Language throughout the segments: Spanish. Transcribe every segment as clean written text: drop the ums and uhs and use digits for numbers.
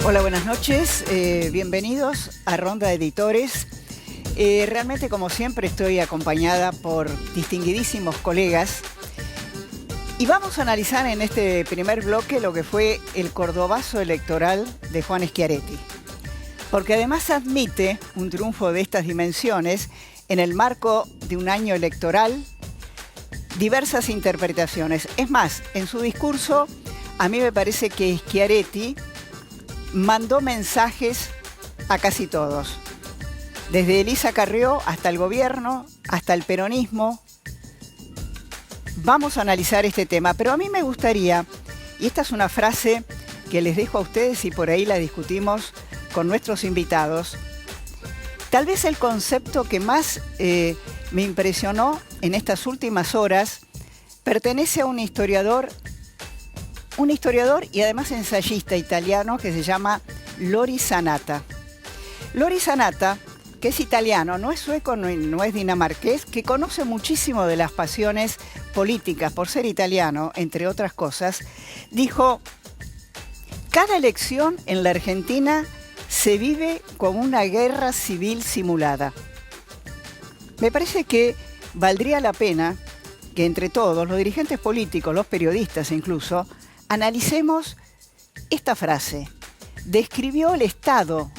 Hola, buenas noches. Bienvenidos a Ronda de Editores. Realmente, como siempre, estoy acompañada por distinguidísimos colegas. Y vamos a analizar en este primer bloque lo que fue el cordobazo electoral de Juan Schiaretti. Porque además admite un triunfo de estas dimensiones en el marco de un año electoral, diversas interpretaciones. Es más, en su discurso, a mí me parece que Schiaretti mandó mensajes a casi todos. Desde Elisa Carrió hasta el gobierno, hasta el peronismo. Vamos a analizar este tema, pero a mí me gustaría, y esta es una frase que les dejo a ustedes y por ahí la discutimos con nuestros invitados, tal vez el concepto que más me impresionó en estas últimas horas pertenece a un historiador y además ensayista italiano que se llama Lori Zanatta. Lori Zanatta, que es italiano, no es sueco, no es dinamarqués, que conoce muchísimo de las pasiones políticas por ser italiano, entre otras cosas, dijo: cada elección en la Argentina se vive como una guerra civil simulada. Me parece que valdría la pena que entre todos, los dirigentes políticos, los periodistas incluso, analicemos esta frase. Describió el estado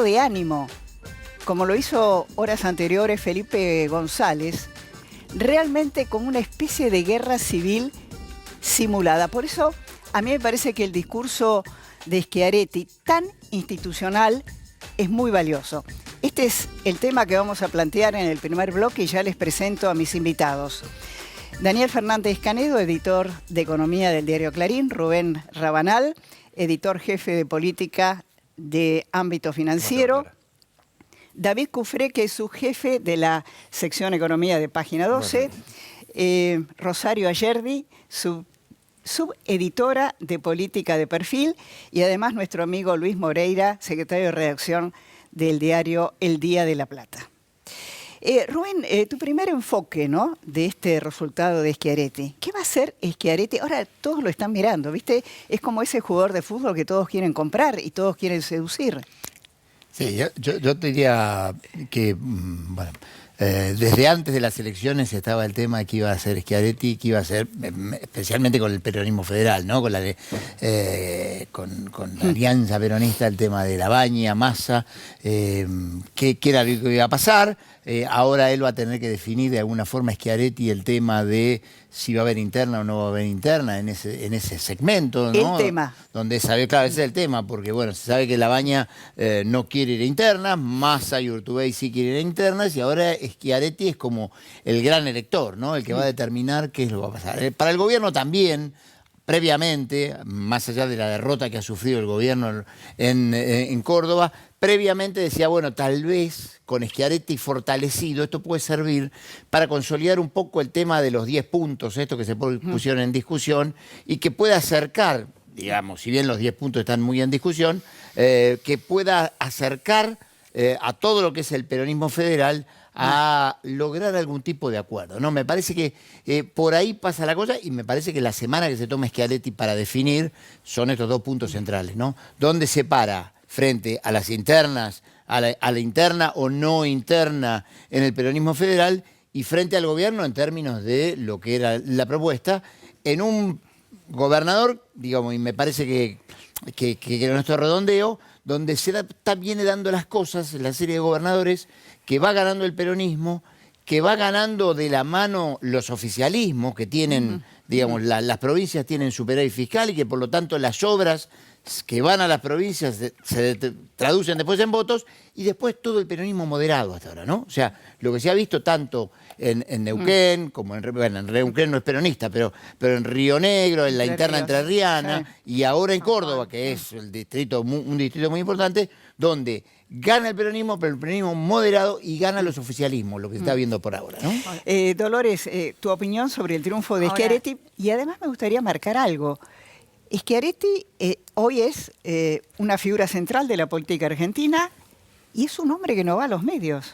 de ánimo, como lo hizo horas anteriores Felipe González, realmente como una especie de guerra civil simulada. Por eso, a mí me parece que el discurso de Schiaretti, tan institucional, es muy valioso. Este es el tema que vamos a plantear en el primer bloque y ya les presento a mis invitados. Daniel Fernández Canedo, editor de Economía del diario Clarín. Rubén Rabanal, editor jefe de Política de Ámbito Financiero. David Cufré, que es subjefe de la sección Economía de Página 12. Rosario Ayerdi, subeditora de Política de Perfil. Y además nuestro amigo Luis Moreira, secretario de redacción del diario El Día de la Plata. Rubén, tu primer enfoque, ¿no?, de este resultado de Schiaretti. ¿Qué va a hacer Schiaretti? Ahora todos lo están mirando, ¿viste? Es como ese jugador de fútbol que todos quieren comprar y todos quieren seducir. Sí, yo te diría que, bueno, desde antes de las elecciones estaba el tema de que iba a hacer Schiaretti, que iba a hacer, especialmente con el peronismo federal, ¿no? Con la alianza peronista, el tema de Labaña, Massa, qué era lo que iba a pasar. Ahora él va a tener que definir de alguna forma Schiaretti el tema de si va a haber interna o no va a haber interna en ese segmento, ¿no? El tema. Donde sabe, claro, ese es el tema, porque bueno, se sabe que Labaña no quiere ir a internas, Massa y Urtubey sí quieren ir a internas, y ahora Schiaretti es como el gran elector, ¿no? El que va a determinar qué es lo que va a pasar. Para el gobierno también, previamente, más allá de la derrota que ha sufrido el gobierno en Córdoba, previamente decía, bueno, tal vez con Schiaretti fortalecido esto puede servir para consolidar un poco el tema de los 10 puntos, estos que se pusieron en discusión, y que pueda acercar, digamos, si bien los 10 puntos están muy en discusión, que pueda acercar a todo lo que es el peronismo federal a lograr algún tipo de acuerdo, ¿no? Me parece que por ahí pasa la cosa, y me parece que la semana que se toma Schiaretti para definir son estos dos puntos centrales, ¿no? ¿Dónde se para frente a las internas, a la interna o no interna en el peronismo federal, y frente al gobierno en términos de lo que era la propuesta, en un gobernador, digamos, y me parece que nuestro redondeo, donde viene dando las cosas, la serie de gobernadores, que va ganando el peronismo, que va ganando de la mano los oficialismos, que tienen, digamos, las provincias tienen superávit fiscal, y que por lo tanto las obras que van a las provincias se traducen después en votos, y después todo el peronismo moderado hasta ahora, ¿no? O sea, lo que se ha visto tanto en Neuquén, como en Neuquén no es peronista, pero en Río Negro, en la interna entrerriana, y ahora en Córdoba, que es un distrito muy importante, donde gana el peronismo, pero el peronismo moderado, y gana los oficialismos, lo que se está viendo por ahora, ¿no? Dolores, tu opinión sobre el triunfo de Schiaretti, y además me gustaría marcar algo. Schiaretti hoy es una figura central de la política argentina, y es un hombre que no va a los medios,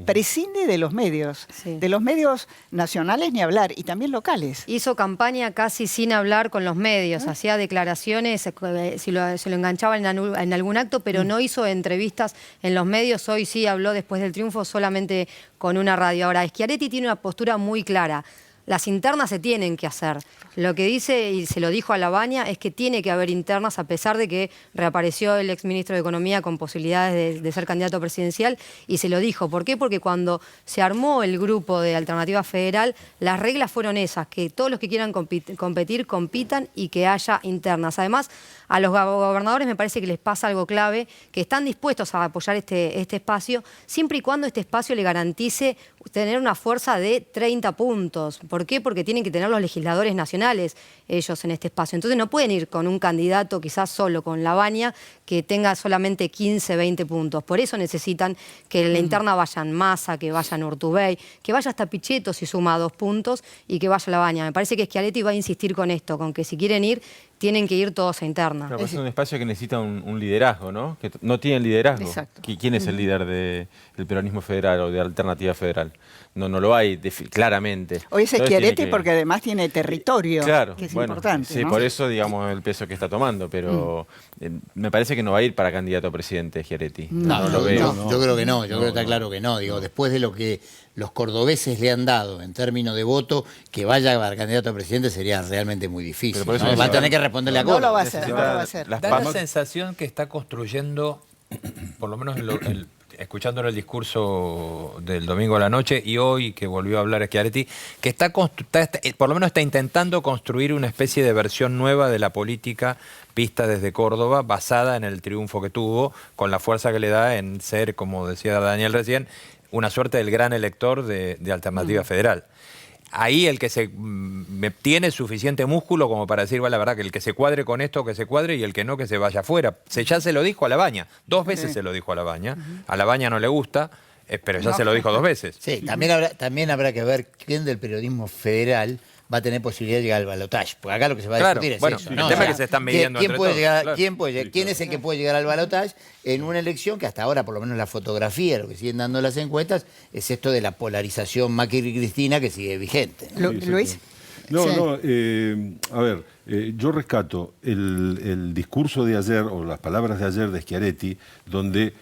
prescinde de los medios, de los medios nacionales ni hablar, y también locales. Hizo campaña casi sin hablar con los medios, hacía declaraciones, se lo enganchaba en algún acto, pero no hizo entrevistas en los medios. Hoy sí habló después del triunfo solamente con una radio. Ahora, Schiaretti tiene una postura muy clara. Las internas se tienen que hacer. Lo que dice, y se lo dijo a Lavagna, es que tiene que haber internas, a pesar de que reapareció el exministro de Economía con posibilidades de ser candidato presidencial, y se lo dijo. ¿Por qué? Porque cuando se armó el grupo de Alternativa Federal, las reglas fueron esas, que todos los que quieran competir, compitan y que haya internas. Además, a los gobernadores me parece que les pasa algo clave, que están dispuestos a apoyar este espacio, siempre y cuando este espacio le garantice tener una fuerza de 30 puntos. ¿Por qué? Porque tienen que tener los legisladores nacionales ellos en este espacio. Entonces no pueden ir con un candidato, quizás solo con Lavagna, que tenga solamente 15, 20 puntos. Por eso necesitan que en la interna vayan Massa, que vayan Urtubey, que vaya hasta Pichetto si suma 2 puntos y que vaya Lavagna. Me parece que Schiaretti va a insistir con esto, con que si quieren ir, tienen que ir todos a interna. Pero es un espacio que necesita un liderazgo, ¿no? Que no tiene liderazgo. Exacto. ¿Quién es el líder del peronismo federal o de Alternativa Federal? No lo hay claramente. Hoy es Entonces Schiaretti porque además tiene territorio, claro, que es bueno, importante, sí, ¿no? por eso, digamos, el peso que está tomando, pero me parece que no va a ir para candidato a presidente Schiaretti. No, lo veo. yo creo que no, yo creo que está claro que no. Digo, después de lo que los cordobeses le han dado en términos de voto, que vaya para candidato a presidente sería realmente muy difícil. Pero por eso ¿no? Va a tener que responderle a No Córdoba. lo va a hacer, no lo va a hacer. Las Da la PAMI sensación que está construyendo, por lo menos escuchándolo el discurso del domingo a la noche y hoy que volvió a hablar Schiaretti, que por lo menos está intentando construir una especie de versión nueva de la política vista desde Córdoba, basada en el triunfo que tuvo, con la fuerza que le da en ser, como decía Daniel recién, una suerte del gran elector de Alternativa Federal. Ahí el que tiene suficiente músculo como para decir, la verdad, que el que se cuadre con esto, que se cuadre, y el que no, que se vaya afuera. Ya se lo dijo a Lavagna, 2 veces se lo dijo a Lavagna. A Lavagna no le gusta, pero ya se lo dijo 2 veces. Sí, también habrá que ver quién del periodismo federal va a tener posibilidad de llegar al balotaje. Porque acá lo que se va a discutir es eso. El ¿no? tema es que se están midiendo ¿quién entre puede todos, llegar, claro. ¿Quién es el que puede llegar al balotaje en una elección que hasta ahora, por lo menos la fotografía, lo que siguen dando las encuestas, es esto de la polarización Macri y Cristina que sigue vigente? Luis. No, Sí. no, a ver, yo rescato el discurso de ayer, o las palabras de ayer de Schiaretti, donde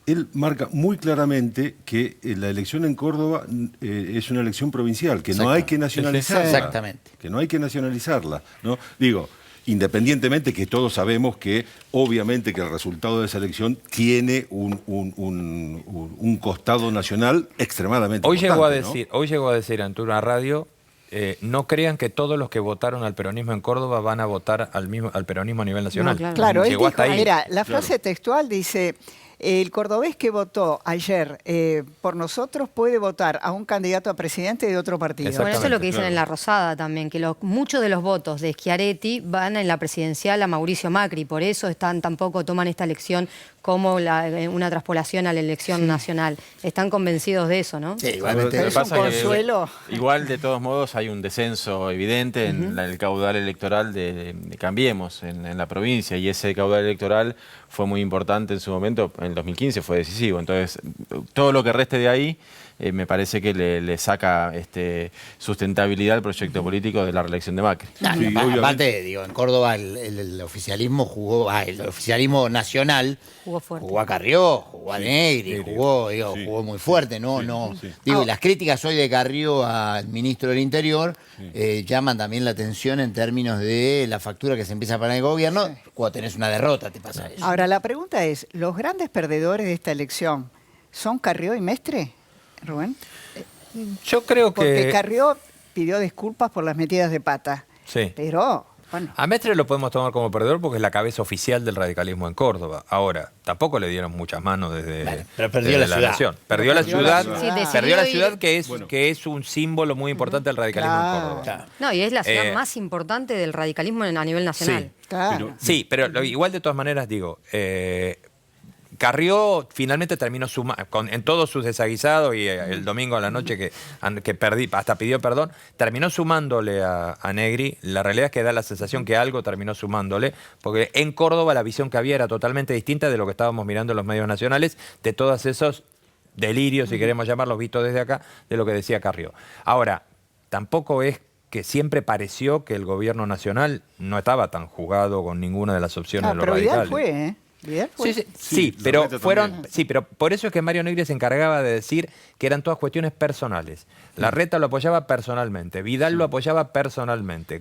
él marca muy claramente que la elección en Córdoba es una elección provincial, que no hay que nacionalizarla. Exactamente. Que no hay que nacionalizarla, ¿no? Digo, independientemente que todos sabemos que obviamente que el resultado de esa elección tiene un costado nacional extremadamente Hoy importante, llegó a decir ante una radio, no crean que todos los que votaron al peronismo en Córdoba van a votar al peronismo a nivel nacional. No, Claro, él Llegó dijo, hasta ahí. mira, la frase textual dice, el cordobés que votó ayer por nosotros puede votar a un candidato a presidente de otro partido. Exacto. Bueno, eso es lo que dicen en La Rosada también, que muchos de los votos de Schiaretti van en la presidencial a Mauricio Macri, por eso tampoco toman esta elección como una traspolación a la elección nacional. Están convencidos de eso, ¿no? Sí, igualmente. Pero es un consuelo. Igual, de todos modos, hay un descenso evidente en el caudal electoral de Cambiemos en la provincia, y ese caudal electoral fue muy importante en su momento, en el 2015 fue decisivo. Entonces, todo lo que reste de ahí me parece que le saca sustentabilidad al proyecto político de la reelección de Macri. Sí, Aparte, digo, en Córdoba el oficialismo jugó, el oficialismo nacional Jugó fuerte. jugó a Carrió, jugó a Negri, jugó muy fuerte, ¿no? Digo, y las críticas hoy de Carrió al ministro del Interior llaman también la atención en términos de la factura que se empieza a pagar en el gobierno. Cuando tenés una derrota te pasa eso. Ahora, la pregunta es, ¿los grandes perdedores de esta elección son Carrió y Mestre, Rubén? Yo creo Porque que... Carrió pidió disculpas por las metidas de pata, Sí. pero, bueno, A Mestre lo podemos tomar como perdedor porque es la cabeza oficial del radicalismo en Córdoba. Ahora, tampoco le dieron muchas manos desde, Bueno, pero perdió desde la ciudad. nación. Perdió la ciudad, ciudad. Sí, decidió perdió la ir- ciudad que es un símbolo muy importante del radicalismo en Córdoba. Claro. No, y es la ciudad más importante del radicalismo a nivel nacional. claro. Sí, pero igual de todas maneras digo, Carrió finalmente terminó en todos sus desaguisados y el domingo a la noche que hasta pidió perdón, terminó sumándole a Negri. La realidad es que da la sensación que algo terminó sumándole, porque en Córdoba la visión que había era totalmente distinta de lo que estábamos mirando en los medios nacionales, de todos esos delirios, si queremos llamarlos, vistos desde acá, de lo que decía Carrió. Ahora, tampoco es que siempre pareció que el gobierno nacional no estaba tan jugado con ninguna de las opciones de los pero radicales. Vidal fue, ¿eh? Vidal fue. Sí, pero por eso es que Mario Negri se encargaba de decir que eran todas cuestiones personales. Larreta lo apoyaba personalmente, Vidal lo apoyaba personalmente.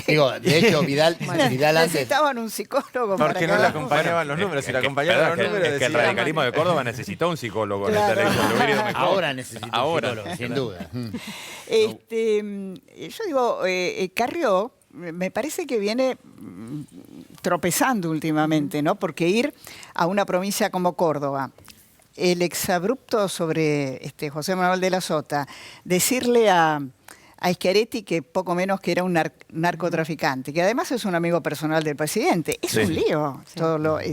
Digo, de hecho, Vidal antes... Necesitaban un psicólogo porque no le acompañaban los números. Si le acompañaban los números, es que el radicalismo de Córdoba necesitó un psicólogo en esta elección. Le hubiera ido mejor. Ahora necesita un psicólogo, sin duda. Yo digo, Carrió me parece que viene tropezando últimamente, ¿no? Porque ir a una provincia como Córdoba, el exabrupto sobre José Manuel de la Sota, decirle a Schiaretti que poco menos que era un narcotraficante, que además es un amigo personal del presidente. Es un lío. Sí.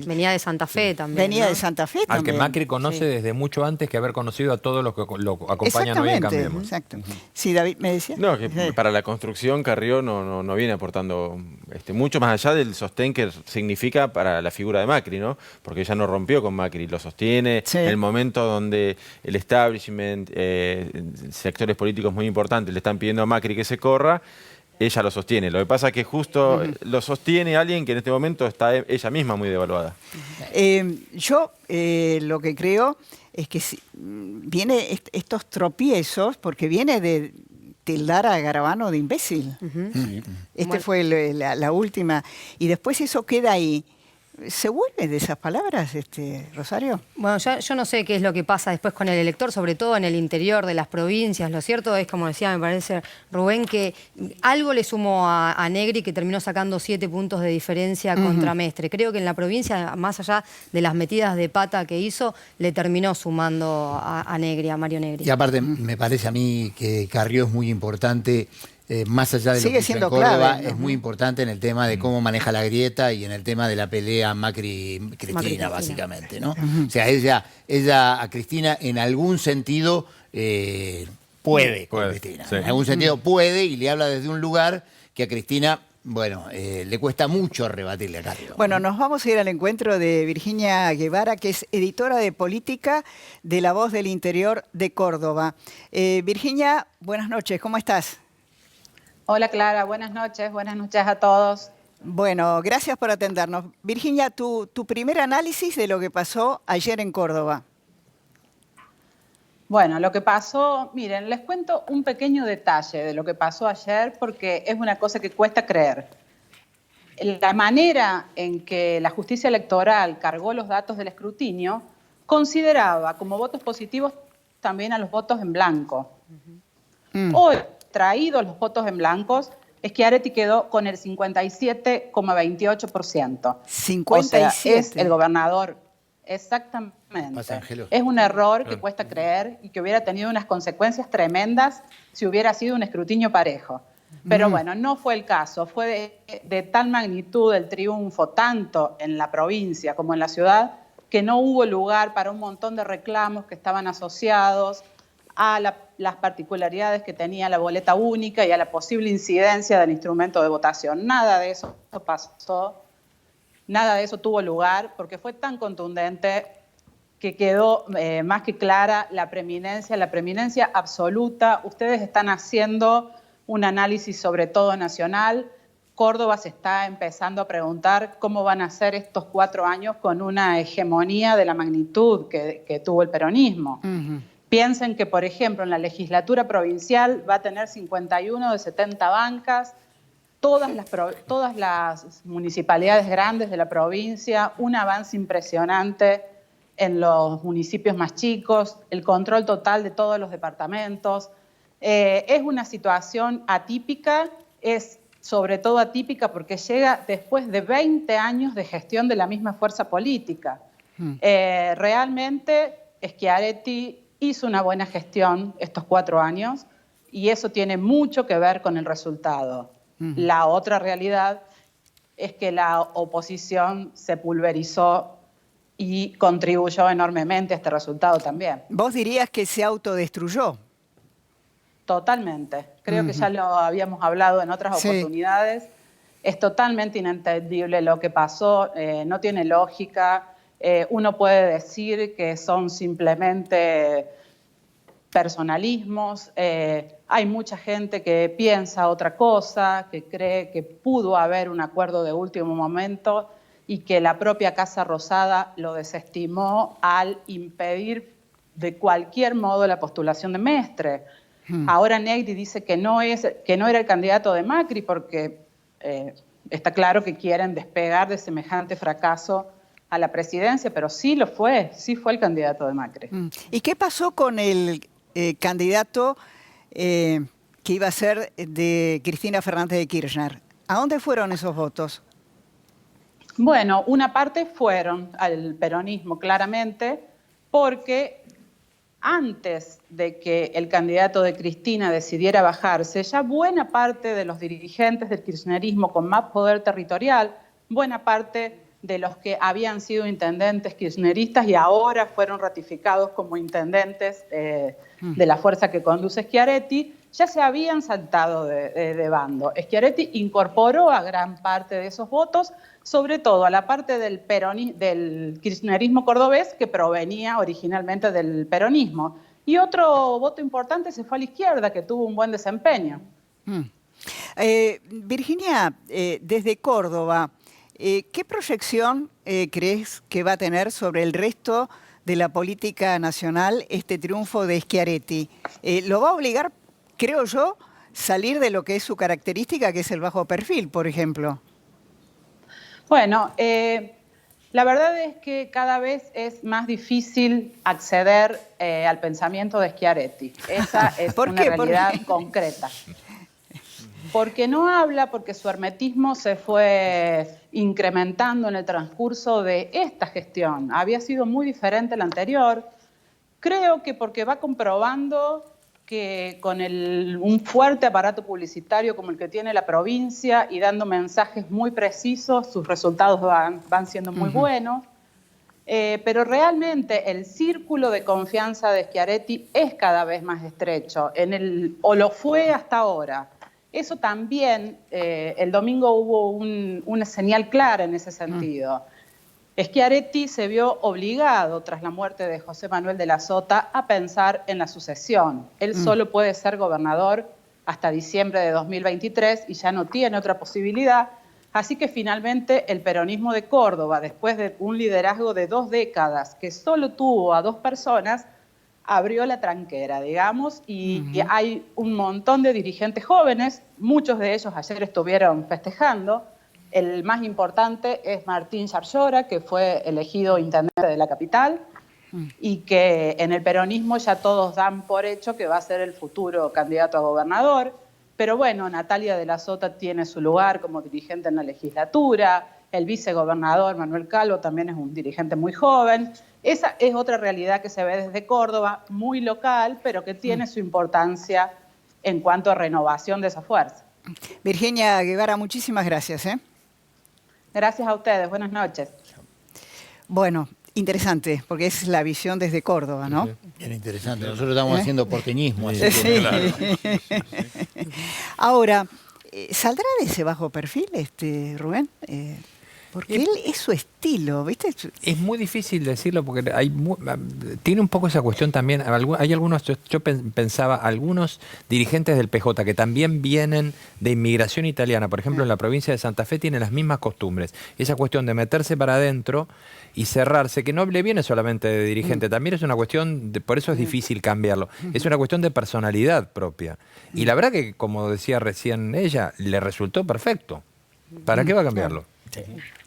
Venía de Santa Fe también. Venía de Santa Fe al también. que Macri conoce desde mucho antes que haber conocido a todos los que lo acompañan hoy en Cambiemos. Exacto. Sí, David, ¿me decía? No, que para la construcción Carrió no viene aportando mucho más allá del sostén que significa para la figura de Macri, ¿no? Porque ella no rompió con Macri, lo sostiene. Sí. En el momento donde el establishment, sectores políticos muy importantes le están pidiendo a Macri que se corra, ella lo sostiene. Lo que pasa es que justo lo sostiene alguien que en este momento está ella misma muy devaluada. Yo lo que creo es que viene estos tropiezos, porque viene de tildar a Garabano de imbécil. Fue la última. Y después eso queda ahí. ¿Se vuelve de esas palabras, Rosario? Bueno, yo no sé qué es lo que pasa después con el elector, sobre todo en el interior de las provincias. Lo cierto es, como decía, me parece, Rubén, que algo le sumó a Negri, que terminó sacando 7 puntos de diferencia contra Mestre. Creo que en la provincia, más allá de las metidas de pata que hizo, le terminó sumando a Negri, a Mario Negri. Y aparte, me parece a mí que Carrió es muy importante. Más allá de lo Sigue que hizo siendo en Córdoba, clave, ¿no? es muy importante en el tema de cómo maneja la grieta y en el tema de la pelea Macri-Cristina, básicamente, ¿no? O sea, ella a Cristina en algún sentido puede con Cristina. Sí. En algún sentido puede y le habla desde un lugar que a Cristina, bueno, le cuesta mucho rebatirle a Carrió. Bueno, nos vamos a ir al encuentro de Virginia Guevara, que es editora de política de La Voz del Interior de Córdoba. Virginia, buenas noches, ¿cómo estás? Hola Clara, buenas noches a todos. Bueno, gracias por atendernos. Virginia, tu primer análisis de lo que pasó ayer en Córdoba. Bueno, lo que pasó, miren, les cuento un pequeño detalle de lo que pasó ayer porque es una cosa que cuesta creer. La manera en que la justicia electoral cargó los datos del escrutinio consideraba como votos positivos también a los votos en blanco. Hoy, traídos los votos en blancos, Schiaretti quedó con el 57,28%. 57. O sea, es el gobernador. Exactamente. Es un error que cuesta creer y que hubiera tenido unas consecuencias tremendas si hubiera sido un escrutinio parejo. Pero bueno, no fue el caso. Fue de tal magnitud el triunfo, tanto en la provincia como en la ciudad, que no hubo lugar para un montón de reclamos que estaban asociados a las particularidades que tenía la boleta única y a la posible incidencia del instrumento de votación. Nada de eso pasó, nada de eso tuvo lugar, porque fue tan contundente que quedó más que clara la preeminencia absoluta. Ustedes están haciendo un análisis sobre todo nacional. Córdoba se está empezando a preguntar cómo van a ser estos 4 años con una hegemonía de la magnitud que tuvo el peronismo. Piensen que, por ejemplo, en la legislatura provincial va a tener 51 de 70 bancas, todas las municipalidades grandes de la provincia, un avance impresionante en los municipios más chicos, el control total de todos los departamentos. Es una situación atípica, es sobre todo atípica porque llega después de 20 años de gestión de la misma fuerza política. Realmente, Schiaretti hizo una buena gestión estos 4 años y eso tiene mucho que ver con el resultado. La otra realidad es que la oposición se pulverizó y contribuyó enormemente a este resultado también. ¿Vos dirías que se autodestruyó? Totalmente. Creo que ya lo habíamos hablado en otras oportunidades. Es totalmente inentendible lo que pasó, no tiene lógica. Uno puede decir que son simplemente personalismos. Hay mucha gente que piensa otra cosa, que cree que pudo haber un acuerdo de último momento y que la propia Casa Rosada lo desestimó al impedir de cualquier modo la postulación de Mestre. Ahora Negri dice que no era el candidato de Macri porque está claro que quieren despegar de semejante fracaso a la presidencia, pero sí fue el candidato de Macri. ¿Y qué pasó con el candidato que iba a ser de Cristina Fernández de Kirchner? ¿A dónde fueron esos votos? Bueno, una parte fueron al peronismo claramente, porque antes de que el candidato de Cristina decidiera bajarse, ya buena parte de los dirigentes del kirchnerismo con más poder territorial, buena parte de los que habían sido intendentes kirchneristas y ahora fueron ratificados como intendentes de la fuerza que conduce Schiaretti, ya se habían saltado de bando. Schiaretti incorporó a gran parte de esos votos, sobre todo a la parte del kirchnerismo cordobés que provenía originalmente del peronismo. Y otro voto importante se fue a la izquierda, que tuvo un buen desempeño. Virginia, desde Córdoba, ¿qué proyección crees que va a tener sobre el resto de la política nacional este triunfo de Schiaretti? ¿Lo va a obligar, creo yo, salir de lo que es su característica, que es el bajo perfil, por ejemplo? Bueno, la verdad es que cada vez es más difícil acceder al pensamiento de Schiaretti. Esa es una realidad concreta. Porque no habla, porque su hermetismo se fue incrementando en el transcurso de esta gestión. Había sido muy diferente la anterior. Creo que porque va comprobando que con un fuerte aparato publicitario como el que tiene la provincia y dando mensajes muy precisos, sus resultados van siendo muy buenos. Pero realmente el círculo de confianza de Schiaretti es cada vez más estrecho, o lo fue hasta ahora. Eso también, el domingo hubo una señal clara en ese sentido. Schiaretti se vio obligado, tras la muerte de José Manuel de la Sota, a pensar en la sucesión. Él solo puede ser gobernador hasta diciembre de 2023 y ya no tiene otra posibilidad. Así que finalmente el peronismo de Córdoba, después de un liderazgo de 2 décadas que solo tuvo a 2 personas, abrió la tranquera, digamos, y hay un montón de dirigentes jóvenes, muchos de ellos ayer estuvieron festejando. El más importante es Martín Yarlora, que fue elegido intendente de la capital y que en el peronismo ya todos dan por hecho que va a ser el futuro candidato a gobernador. Pero bueno, Natalia de la Sota tiene su lugar como dirigente en la legislatura, el vicegobernador Manuel Calvo también es un dirigente muy joven. Esa es otra realidad que se ve desde Córdoba, muy local, pero que tiene su importancia en cuanto a renovación de esa fuerza. Virginia Guevara, muchísimas gracias. Gracias a ustedes, buenas noches. Bueno, interesante, porque es la visión desde Córdoba, ¿no? Era interesante, nosotros estamos haciendo porteñismo. Así Sí. que, Ahora, ¿saldrá de ese bajo perfil, Rubén? Porque él es su estilo, ¿viste? Es muy difícil decirlo porque tiene un poco esa cuestión también. Hay algunos, yo pensaba, algunos dirigentes del PJ que también vienen de inmigración italiana, por ejemplo, en la provincia de Santa Fe tienen las mismas costumbres. Esa cuestión de meterse para adentro y cerrarse, que no le viene solamente de dirigente, también es una cuestión, por eso es difícil cambiarlo, es una cuestión de personalidad propia. Y la verdad que, como decía recién ella, le resultó perfecto. ¿Para qué va a cambiarlo?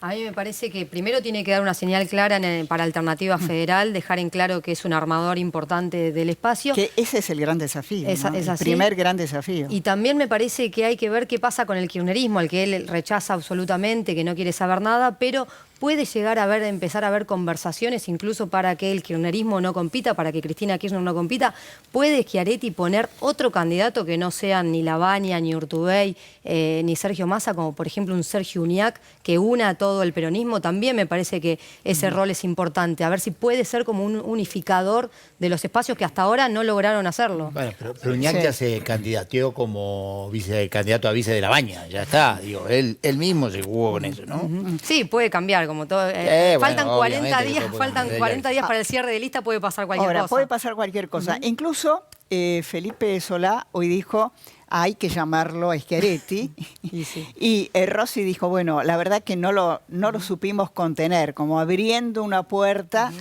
A mí me parece que primero tiene que dar una señal clara para Alternativa Federal, dejar en claro que es un armador importante del espacio. Que ese es el gran desafío, ¿no? Es El así. primer gran desafío. Y también me parece que hay que ver qué pasa con el kirchnerismo, al que él rechaza absolutamente, que no quiere saber nada, pero puede llegar a empezar a haber conversaciones incluso para que el kirchnerismo no compita, para que Cristina Kirchner no compita. ¿Puede Schiaretti poner otro candidato que no sean ni Labaña, ni Urtubey, ni Sergio Massa, como por ejemplo un Sergio Uñac, que una a todo el peronismo? También me parece que ese rol es importante. A ver si puede ser como un unificador de los espacios que hasta ahora no lograron hacerlo. Bueno, pero Uñac ya se candidateó como candidato a vice de Labaña, ya está, digo, él mismo se jugó con eso, ¿no? Sí, puede cambiar, como todo. Faltan 40 días para el cierre de lista, puede pasar cualquier cosa. Puede pasar cualquier cosa. Incluso Felipe Solá hoy dijo, hay que llamarlo a Schiaretti. Y Rossi dijo, bueno, la verdad que no lo supimos contener, como abriendo una puerta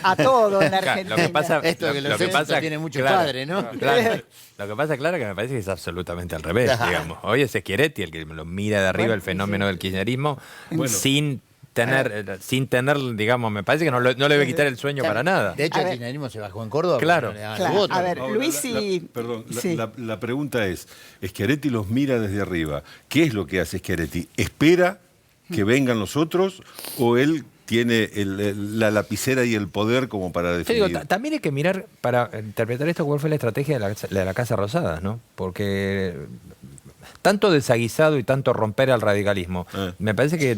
a todo en la Argentina. Lo que pasa, tiene mucho padre, ¿no? Claro, lo que pasa, claro, que me parece que es absolutamente al revés, digamos. Hoy es Schiaretti el que lo mira de arriba el fenómeno del kirchnerismo, sin tener, digamos, me parece que no le debe quitar el sueño para nada. De hecho, el kirchnerismo se bajó en Córdoba. Claro. A ver, Luis Perdón, la pregunta es, Schiaretti los mira desde arriba. ¿Qué es lo que hace Schiaretti? ¿Espera que vengan los otros o él tiene la lapicera y el poder como para definir? Yo digo, también hay que mirar, para interpretar esto, cuál fue la estrategia de la Casa Rosada, ¿no? Porque tanto desaguisado y tanto romper al radicalismo, me parece que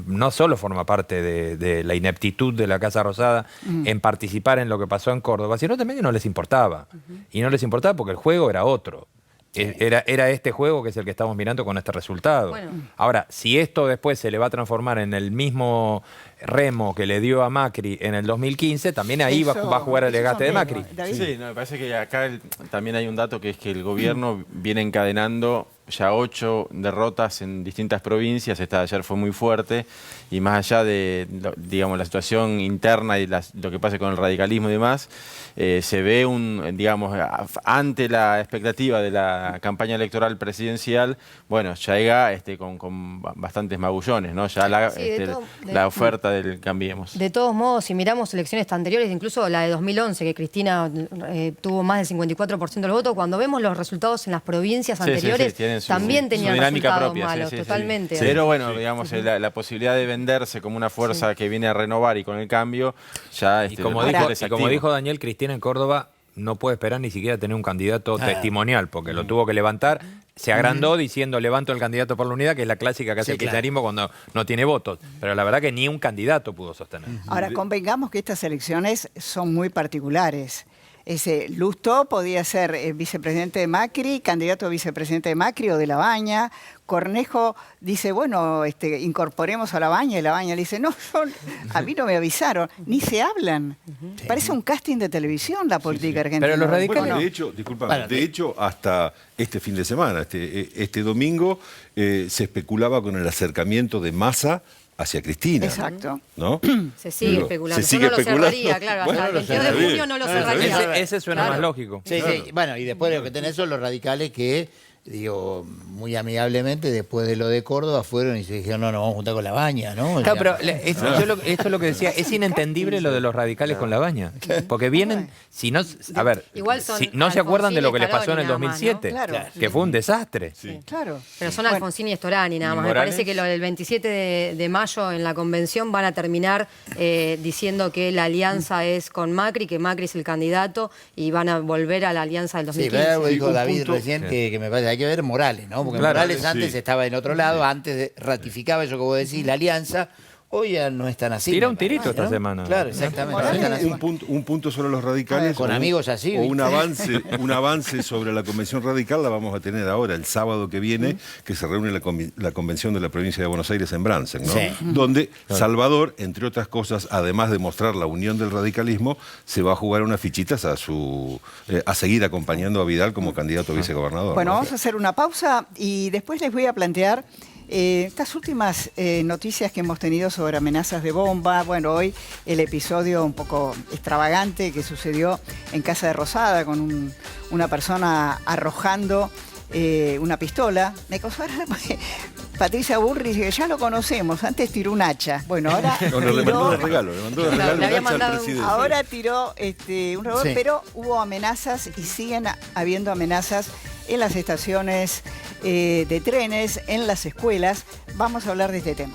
no solo forma parte de la ineptitud de la Casa Rosada en participar en lo que pasó en Córdoba, sino también que no les importaba. Y no les importaba porque el juego era otro. Era este juego que es el que estamos mirando con este resultado. Bueno. Ahora, si esto después se le va a transformar en el mismo remo que le dio a Macri en el 2015, también ahí va a jugar el desgaste de Macri. Sí, me parece que acá también hay un dato que es que el gobierno viene encadenando ya 8 derrotas en distintas provincias. Esta de ayer fue muy fuerte y más allá de, digamos, la situación interna y lo que pasa con el radicalismo y demás, se ve digamos, ante la expectativa de la campaña electoral presidencial, bueno, ya llega con bastantes magullones, ¿no? Ya la oferta del Cambiemos. De todos modos, si miramos elecciones anteriores, incluso la de 2011, que Cristina tuvo más del 54% de los votos, cuando vemos los resultados en las provincias anteriores, también tenían resultados malos, totalmente. Pero bueno, digamos, la posibilidad de venderse como una fuerza que viene a renovar y con el cambio, ya... Y como dijo Daniel, Cristina en Córdoba no puede esperar ni siquiera tener un candidato testimonial, porque lo tuvo que levantar. Se agrandó diciendo levanto el candidato por la unidad, que es la clásica que hace el kirchnerismo cuando no tiene votos. Pero la verdad que ni un candidato pudo sostener. Ahora, convengamos que estas elecciones son muy particulares. Lustó podía ser vicepresidente de Macri, candidato a vicepresidente de Macri o de Labaña. Cornejo dice, bueno, incorporemos a Labaña, y Labaña le dice, no, a mí no me avisaron, ni se hablan. Parece un casting de televisión la política argentina. Pero los radicales... Bueno, de hecho, hasta este fin de semana, este domingo, se especulaba con el acercamiento de Massa hacia Cristina. Exacto. ¿No? Se sigue especulando. Se sigue especulando. Lo cerraría, claro, hasta el 22 de junio no lo cerraría. Ese suena más lógico. Sí, sí. Bueno, y después de lo que tenés son los radicales que, digo, muy amigablemente, después de lo de Córdoba, fueron y se dijeron, no, nos vamos a juntar con Labaña, ¿no? Claro, pero esto es lo que decía, es inentendible lo de los radicales con Labaña. Porque vienen, si no, a ver, si no se acuerdan de lo que les pasó en el 2007, que fue un desastre. Sí, claro. Pero son Alfonsín y Storani nada más. Me parece que lo del 27 de mayo en la convención van a terminar diciendo que la alianza es con Macri, que Macri es el candidato y van a volver a la alianza del 2015. Sí, pero dijo David recién que me parece, hay que ver Morales, ¿no? Porque Morales antes estaba en otro lado, antes ratificaba eso que vos decís, la alianza. Hoy ya no están así. Tira un tirito esta semana. Claro, exactamente. Un punto sobre los radicales. Con amigos así. O un avance sobre la convención radical la vamos a tener ahora, el sábado que viene, que se reúne la convención de la provincia de Buenos Aires en Bransen, ¿no? Sí. Donde Salvador, entre otras cosas, además de mostrar la unión del radicalismo, se va a jugar unas fichitas a seguir acompañando a Vidal como candidato a vicegobernador. Bueno, ¿no? vamos a hacer una pausa y después les voy a plantear estas últimas noticias que hemos tenido sobre amenazas de bomba. Bueno, hoy el episodio un poco extravagante que sucedió en Casa de Rosada con una persona arrojando una pistola. Me causó Patricia Burrich, que ya lo conocemos, antes tiró un hacha. Bueno, ahora le mandó de regalo, un hacha al presidente. Ahora tiró un revólver, pero hubo amenazas y siguen habiendo amenazas en las estaciones de trenes, en las escuelas. Vamos a hablar de este tema.